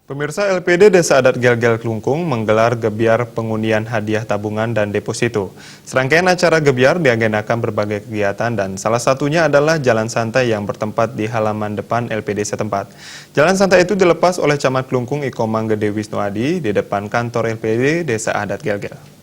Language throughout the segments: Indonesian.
Pemirsa, LPD Desa Adat Gel-Gel Klungkung menggelar gebiar pengundian hadiah tabungan dan deposito. Serangkaian acara gebiar diagendakan berbagai kegiatan dan salah satunya adalah jalan santai yang bertempat di halaman depan LPD setempat. Jalan santai itu dilepas oleh Camat Klungkung Ikomang Gede Wisnuadi di depan kantor LPD Desa Adat Gel-Gel.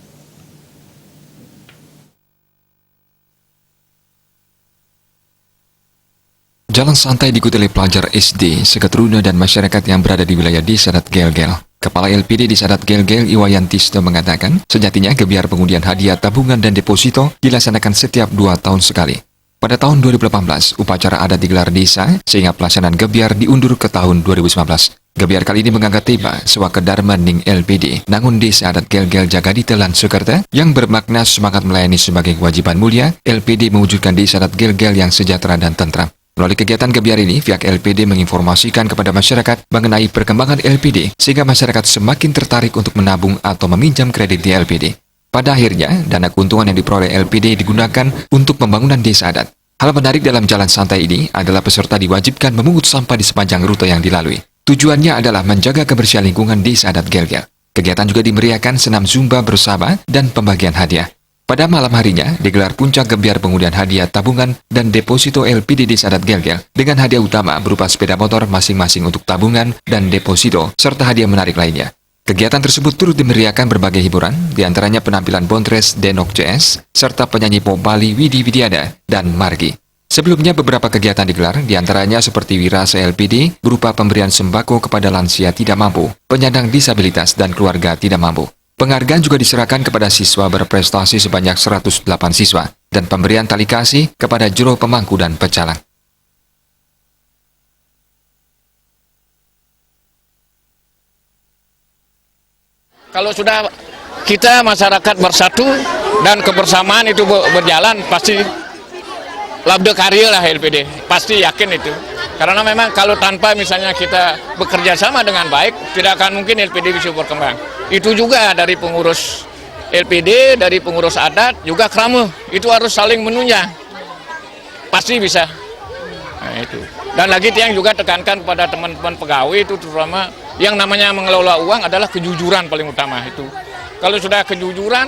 Jalan santai diikuti oleh pelajar SD, seketeruna dan masyarakat yang berada di wilayah Desa Adat Gel-Gel. Kepala LPD Desa Adat Gel-Gel Iwayan Tisno mengatakan, sejatinya gebiar pengundian hadiah tabungan dan deposito dilaksanakan setiap 2 tahun sekali. Pada tahun 2018, upacara adat digelar desa, sehingga pelaksanaan gebiar diundur ke tahun 2019. Gebiar kali ini mengangkat tema Swakedharma Ning LPD, Nangun Desa Adat Gel-Gel Jagadi Telan Sukerta, yang bermakna semangat melayani sebagai kewajiban mulia, LPD mewujudkan Desa Adat Gel-Gel yang sejahtera dan tentram. Melalui kegiatan gebiar ini, pihak LPD menginformasikan kepada masyarakat mengenai perkembangan LPD sehingga masyarakat semakin tertarik untuk menabung atau meminjam kredit di LPD. Pada akhirnya, dana keuntungan yang diperoleh LPD digunakan untuk pembangunan desa adat. Hal menarik dalam jalan santai ini adalah peserta diwajibkan memungut sampah di sepanjang rute yang dilalui. Tujuannya adalah menjaga kebersihan lingkungan Desa Adat Gel-Gel. Kegiatan juga dimeriahkan senam zumba bersama dan pembagian hadiah. Pada malam harinya, digelar puncak gebiar pengundian hadiah tabungan dan deposito LPD Desa Adat Gel-Gel dengan hadiah utama berupa sepeda motor masing-masing untuk tabungan dan deposito, serta hadiah menarik lainnya. Kegiatan tersebut turut dimeriahkan berbagai hiburan, diantaranya penampilan Bontres Denok CS, serta penyanyi pop Bali Widi Widiada dan Margi. Sebelumnya beberapa kegiatan digelar, diantaranya seperti Wirasa LPD berupa pemberian sembako kepada lansia tidak mampu, penyandang disabilitas dan keluarga tidak mampu. Penghargaan juga diserahkan kepada siswa berprestasi sebanyak 108 siswa dan pemberian tali kasih kepada juru pemangku dan pecalang. Kalau sudah kita masyarakat bersatu dan kebersamaan itu berjalan, pasti labde karya lah LPD, pasti yakin itu. Karena memang kalau tanpa misalnya kita bekerja sama dengan baik, tidak akan mungkin LPD bisa berkembang. Itu juga dari pengurus LPD, dari pengurus adat, juga Krame, itu harus saling menunjang. Pasti bisa. Nah, itu. Dan lagi yang juga tekankan kepada teman-teman pegawai itu terutama yang namanya mengelola uang adalah kejujuran paling utama itu. Kalau sudah kejujuran,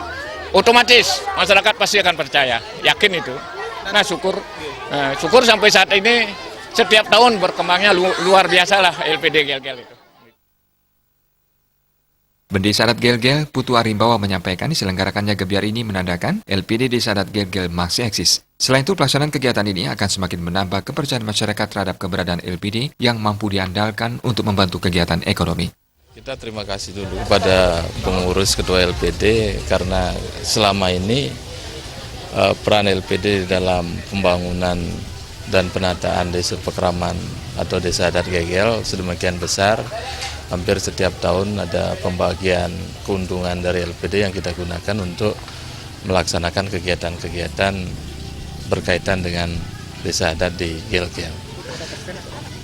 otomatis masyarakat pasti akan percaya, yakin itu. Nah syukur sampai saat ini setiap tahun berkembangnya luar biasa lah LPD Gel-Gel itu. Desa Adat Gel-Gel, Putu Arimbawa menyampaikan diselenggarakannya gebiar ini menandakan LPD Desa Adat Gel-Gel masih eksis. Selain itu, pelaksanaan kegiatan ini akan semakin menambah kepercayaan masyarakat terhadap keberadaan LPD yang mampu diandalkan untuk membantu kegiatan ekonomi. Kita terima kasih dulu pada pengurus ketua LPD karena selama ini peran LPD dalam pembangunan dan penataan desa Pekraman atau Desa Adat Gel-Gel sedemikian besar. Hampir setiap tahun ada pembagian keuntungan dari LPD yang kita gunakan untuk melaksanakan kegiatan-kegiatan berkaitan dengan desa adat di Gel-Gel.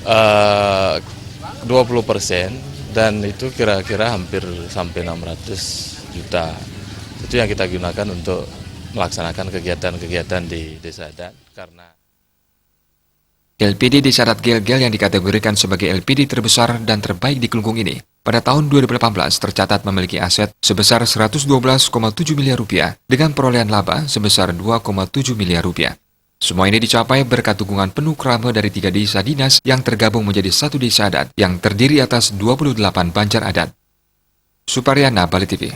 20% dan itu kira-kira hampir sampai 600 juta. Itu yang kita gunakan untuk melaksanakan kegiatan-kegiatan di desa adat karena LPD Desa Adat Gel-Gel yang dikategorikan sebagai LPD terbesar dan terbaik di Klungkung ini, pada tahun 2018 tercatat memiliki aset sebesar 112,7 miliar rupiah dengan perolehan laba sebesar 2,7 miliar rupiah. Semua ini dicapai berkat dukungan penuh Krame dari 3 desa dinas yang tergabung menjadi satu desa adat yang terdiri atas 28 banjar adat. Suparyana, Bali TV.